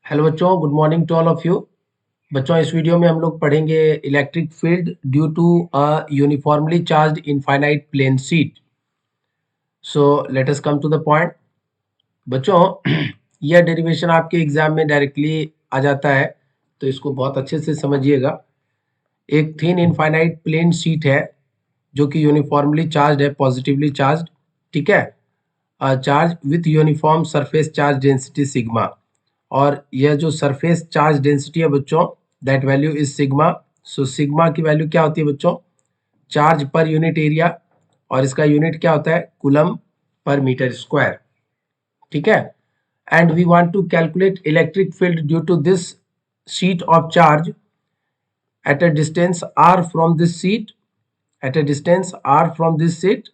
Hello बच्चों, good morning to all of you. बच्चों, इस वीडियो में हम लोग पढ़ेंगे electric field due to a uniformly charged infinite plane sheet. So let us come to the point. बच्चों, यह डेरिवेशन आपके एग्जाम में डायरेक्टली आ जाता है, तो इसको बहुत अच्छे से समझिएगा। एक थिन इनफाइनाइट प्लेन शीट है जो कि यूनिफॉर्मली चार्ज है, पॉजिटिवली चार्ज, ठीक है, charge with uniform surface charge density sigma. और यह जो सरफेस चार्ज डेंसिटी है बच्चों, that value is sigma. So sigma की वैल्यू क्या होती है बच्चों? चार्ज पर यूनिट एरिया, और इसका यूनिट क्या होता है? कूलम पर मीटर स्क्वायर, ठीक है। And we want to calculate electric field due to this sheet of charge at a distance r from this sheet, at a distance r from this sheet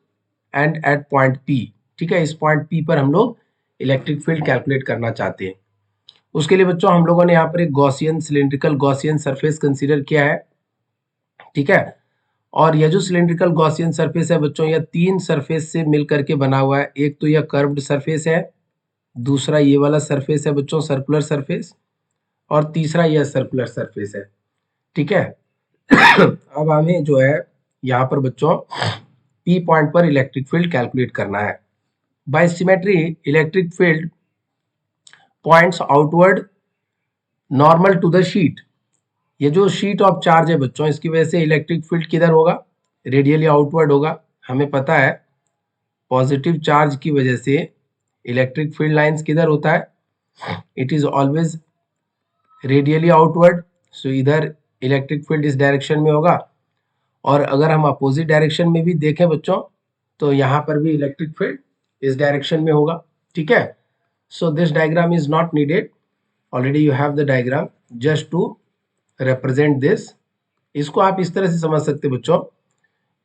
and at point p, ठीक है। इस point p पर हम लोग electric field calculate करना चाहते हैं। उसके लिए बच्चों हम लोगों ने यहाँ पर एक Gaussian cylindrical Gaussian surface consider किया है, ठीक है। और यह जो सिलेंड्रिकल गॉसियन सरफेस है बच्चों, यह तीन सरफेस से मिल करके बना हुआ है। एक तो यह कर्व्ड सरफेस है, दूसरा ये वाला सरफेस है बच्चों, सर्कुलर सरफेस, और तीसरा यह सर्कुलर सरफेस है, ठीक है। अब हमें जो है यहाँ पर बच्चों पी पॉइंट पर इलेक्ट्रिक फील्ड कैलकुलेट करना है। By symmetry electric field points outward normal to the sheet. ये जो शीट ऑफ चार्ज है बच्चों, इसकी वजह से इलेक्ट्रिक फील्ड किधर होगा? रेडियली आउटवर्ड होगा। हमें पता है पॉजिटिव चार्ज की वजह से इलेक्ट्रिक फील्ड लाइंस किधर होता है? It is always radially outward. So इधर इलेक्ट्रिक फील्ड इस डायरेक्शन में होगा। और अगर हम अपोजिट डायरेक्शन में भी देखें बच्चों, तो यहाँ पर भी इलेक्ट्रिक फील्ड इस डायरेक्शन में होगा, ठीक है। So this diagram is not needed, already you have the diagram, just to represent this. इसको आप इस तरह से समझ सकते बच्चों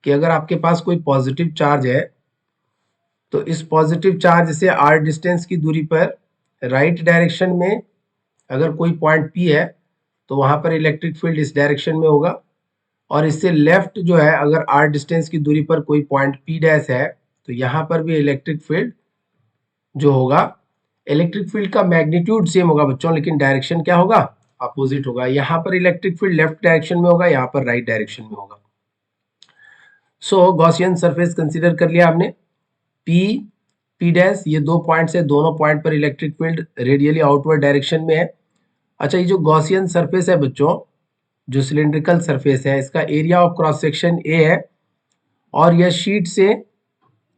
कि अगर आपके पास कोई पॉजिटिव चार्ज है, तो इस पॉजिटिव चार्ज से r डिस्टेंस की दूरी पर राइट डायरेक्शन में अगर कोई पॉइंट P है, तो वहां पर इलेक्ट्रिक फील्ड इस डायरेक्शन में होगा। और इससे लेफ्ट जो है, अगर r डिस्टेंस की दूरी पर कोई पॉइंट P डैश है, तो यहाँ पर भी इलेक्ट्रिक फील्ड जो होगा, इलेक्ट्रिक फील्ड का मैग्नीट्यूड सेम होगा बच्चों, लेकिन डायरेक्शन क्या होगा? अपोजिट होगा। यहाँ पर इलेक्ट्रिक फील्ड लेफ्ट डायरेक्शन में होगा, यहाँ पर राइट डायरेक्शन में होगा। सो गॉसियन सरफेस कंसीडर कर लिया हमने। P डैश, ये दो पॉइंट्स है, दोनों पॉइंट पर electric field radially outward direction में है। अच्छा, ये जो गॉसियन सरफेस है बच्चों, जो सिलेंड्रिकल सरफेस है, इसका area of cross section A है, और यह शीट से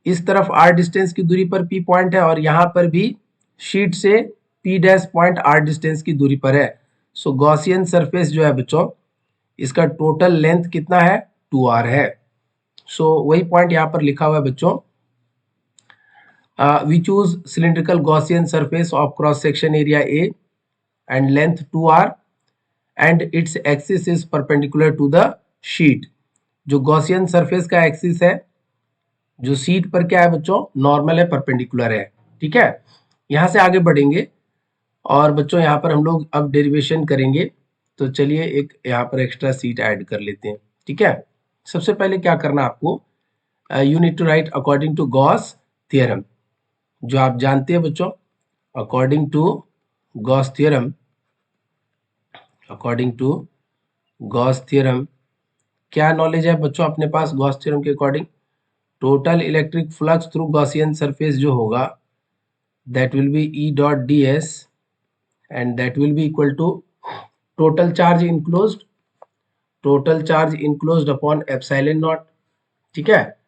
इस तरफ r डिस्टेंस की दूरी पर P पॉइंट है, और यहाँ पर भी शीट से P dash point r distance की दूरी पर है। सो गॉसियन सरफेस जो है बच्चों, इसका टोटल लेंथ कितना है? 2r है। सो वही पॉइंट यहाँ पर लिखा हुआ है बच्चों, we choose cylindrical Gaussian surface of cross section area A and length 2r and its axis is perpendicular to the sheet। जो गॉसियन सरफेस का एक्सिस है, जो शीट पर क्या है बच्चों? नॉर्मल है, परपेंडिकुलर है, ठीक है। यहां से आगे बढ़ेंगे और बच्चों यहाँ पर हम लोग अब डेरिवेशन करेंगे। तो चलिए एक यहाँ पर एक्स्ट्रा शीट ऐड कर लेते हैं, ठीक है। सबसे पहले क्या करना आपको, you need to write according to Gauss theorem, जो आप जानते हैं बच्चों। According to Gauss theorem, according to Gauss theorem, क्या नॉलेज है बच्चों अपने पास गॉस थ्योरम के according? Total electric flux through Gaussian surface जो होगा, that will be E dot ds, and that will be equal to total charge enclosed, total charge enclosed upon epsilon naught, ठीक है।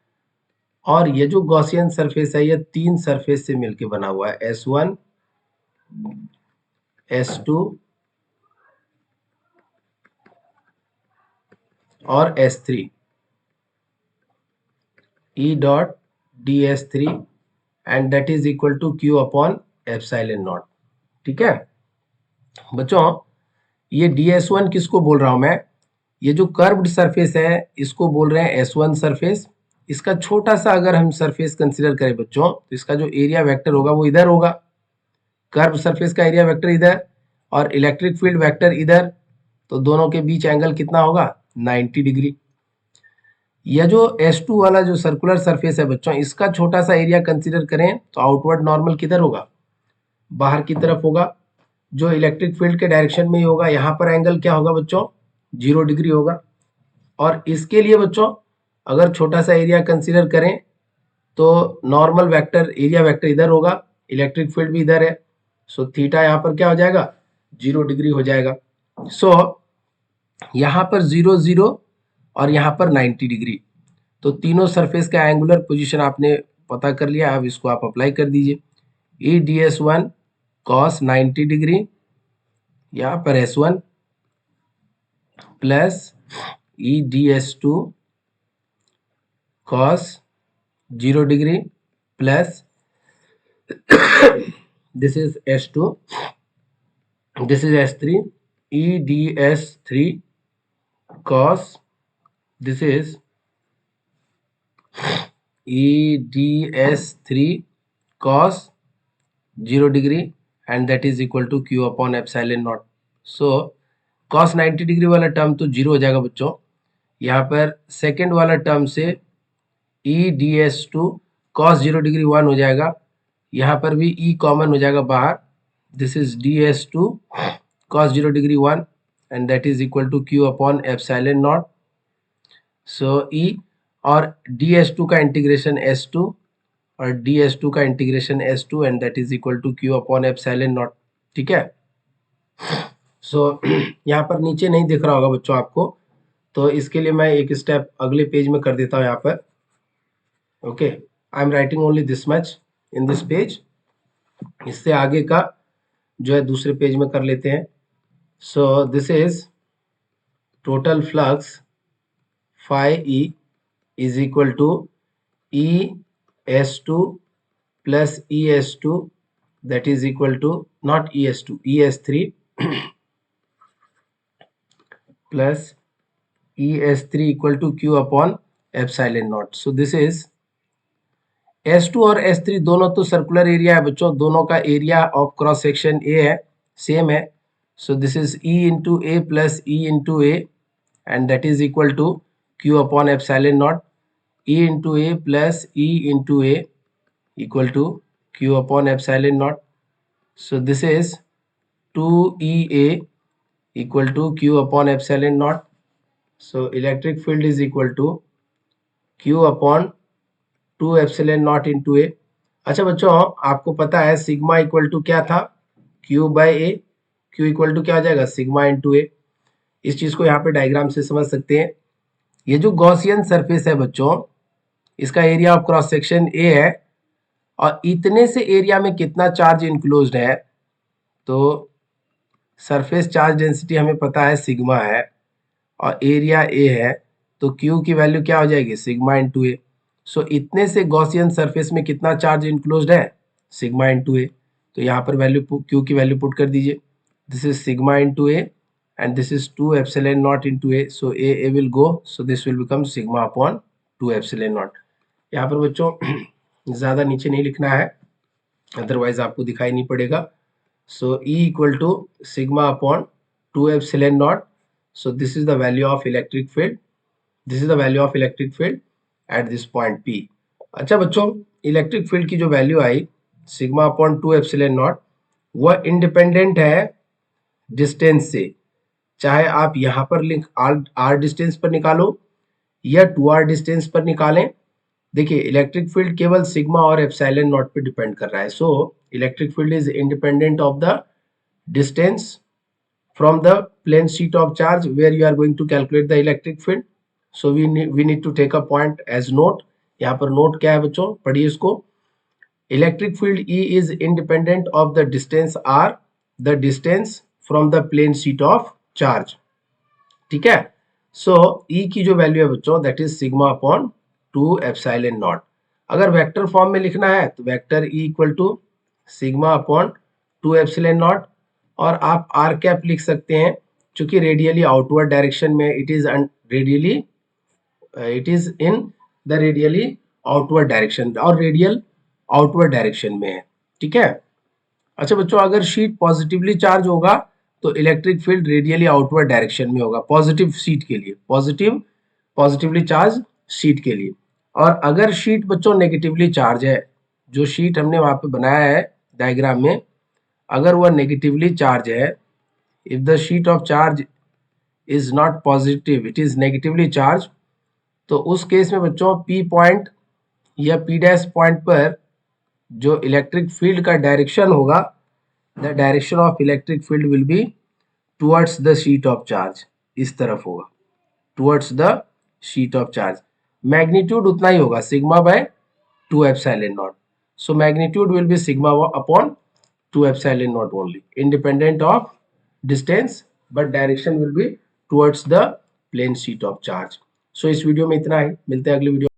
और ये जो गॉसियन सरफेस है, ये तीन सरफेस से मिलकर बना हुआ है, S1, S2 और S3, E dot ds3 and that is equal to Q upon epsilon naught, ठीक है। बच्चों, ये ds1 किसको बोल रहा हूं मैं? ये जो कर्व्ड सरफेस है, इसको बोल रहे हैं S1 सरफेस। इसका छोटा सा अगर हम सरफेस कंसीडर करें बच्चों, तो इसका जो एरिया वेक्टर होगा वो इधर होगा। कर्व सरफेस का एरिया वेक्टर इधर और इलेक्ट्रिक फील्ड वेक्टर इधर, तो दोनों के बीच एंगल कितना होगा? 90 डिग्री। यह जो S2 वाला जो सर्कुलर सरफेस है बच्चों, इसका छोटा सा एरिया कंसीडर करें तो आउटवर्ड नॉर्मल किधर होगा? बाहर की तरफ होगा। जो इलेक्ट्रिक फील्ड के डायरेक्शन में ही होगा। यहाँ पर एंगल क्या होगा बच्चों, 0 डिग्री होगा। और इसके लिए बच्चों अगर छोटा सा एरिया कंसीडर करें तो नॉर्मल वेक्टर, एरिया वेक्टर इधर होगा, इलेक्ट्रिक फील्ड भी इधर है, सो थीटा यहाँ पर क्या हो जाएगा, 0 डिग्री हो जाएगा। सो यहाँ पर 0 0 और यहाँ पर 90 डिग्री, तो तीनों सरफेस का एंगुलर पोजीशन आपने पता कर लिया। अब इसको आप अप्लाई कर दीजिए। E D S one cos 90 degree, यहाँ पर S one plus E D S two cos 0 degree plus this is S2, this is S3, EDS3 cos, this is EDS3 cos 0 degree and that is equal to Q upon epsilon naught. So cos 90 degree वाला term तो 0 हो जाएगा बच्चों। यहाँ पर second वाला term से EDS2 cos 0 degree 1 हो जाएगा, यहाँ पर भी E कॉमन हो जाएगा बाहर, this is DS2 cos 0 degree 1 and that is equal to Q upon epsilon naught. So E और DS2 का इंटीग्रेशन S2 और DS2 का integration S2 and that is equal to Q upon epsilon naught. ठीक है। सो यहाँ पर नीचे नहीं दिख रहा होगा बच्चों आपको, तो इसके लिए मैं एक स्टेप अगले पेज में कर देता हूँ यहाँ पर। Okay, I am writing only this much in this page, इससे आगे का जो है दूसरे पेज में कर लेते हैं। So this is total flux phi E is equal to E S two plus E S two, that is equal to naught E S two, E S three plus E S three equal to Q upon epsilon naught. So this is S2 और S3 दोनों तो circular area है बच्चों, दोनों का area of cross section A है, same है। So this is E into A plus E into A and that is equal to Q upon epsilon naught. E into A plus E into A equal to Q upon epsilon naught. So this is 2EA equal to Q upon epsilon naught. So electric field is equal to Q upon 2 epsilon naught into A. अच्छा बच्चों, आपको पता है sigma equal to क्या था, Q by A, Q equal to क्या हो जाएगा, सिग्मा इंटू ए। इस चीज को यहाँ पे डायग्राम से समझ सकते हैं। ये जो गॉसियन सरफेस है बच्चों, इसका area of cross section A है और इतने से एरिया में कितना चार्ज इंक्लोज्ड है, तो सरफेस चार्ज डेंसिटी हमें पता है सिग्मा है और एरिया ए है, तो Q की वैल्यू क्या हो जाएगी, सिग्मा इंटू ए। सो इतने से गॉसियन सरफेस में कितना चार्ज इंक्लोज्ड है, सिग्मा इंटू ए। तो यहाँ पर वैल्यू Q की वैल्यू पुट कर दीजिए, this is sigma into A and this is 2 epsilon naught into A. So A will go, so this will become sigma upon 2 epsilon not. यहाँ पर बच्चों ज़्यादा नीचे नहीं लिखना है, अदरवाइज आपको दिखाई नहीं पड़ेगा। So E equal to sigma upon 2 epsilon naught. So this is the value of electric field, this is the value of electric field at this point P। अच्छा बच्चों, इलेक्ट्रिक फील्ड की जो वैल्यू आई sigma upon 2 epsilon naught, वह independent है distance से। चाहे आप यहाँ पर लिंक r डिस्टेंस पर निकालो या 2r डिस्टेंस पर निकालें। देखिए इलेक्ट्रिक फील्ड केवल सिग्मा और एप्सिलॉन नॉट पे डिपेंड कर रहा है। सो electric field is independent of the distance from the plane sheet of charge where you are going to calculate the electric field. So we need to take a point as note. यहाँ पर note क्या है बच्चों, पढ़िए इसको। Electric field E is independent of the distance R, the distance from the plane sheet of charge। ठीक है। सो E की जो वैल्यू है बच्चों, that is sigma upon 2 epsilon naught. अगर वेक्टर फॉर्म में लिखना है तो vector E equal to sigma upon 2 epsilon naught, और आप आर कैप लिख सकते हैं, चूंकि रेडियली आउटवर्ड डायरेक्शन में it is radially, it is in the radially outward direction और रेडियल आउटवर्ड डायरेक्शन में है। ठीक है। अच्छा बच्चों, अगर शीट पॉजिटिवली चार्ज होगा तो electric field radially outward direction में होगा, पॉजिटिव शीट के लिए, पॉजिटिवली चार्ज शीट के लिए। और अगर शीट बच्चों नेगेटिवली चार्ज है, जो शीट हमने वहां पे बनाया है डायग्राम में, अगर वह नेगेटिवली चार्ज है, if the sheet of charge is not positive, it is negatively charge, तो उस केस में बच्चों पी पॉइंट या पी डैश पॉइंट पर जो इलेक्ट्रिक फील्ड का डायरेक्शन होगा, the direction of electric field will be towards the sheet of charge, इस तरफ होगा, towards the sheet of charge. Magnitude उतना ही होगा, sigma bye 2 epsilon not. So magnitude will be sigma upon 2 epsilon naught only, independent of distance, but direction will be towards the plane sheet of charge. So इस video में इतना ही, मिलते हैं अगली video.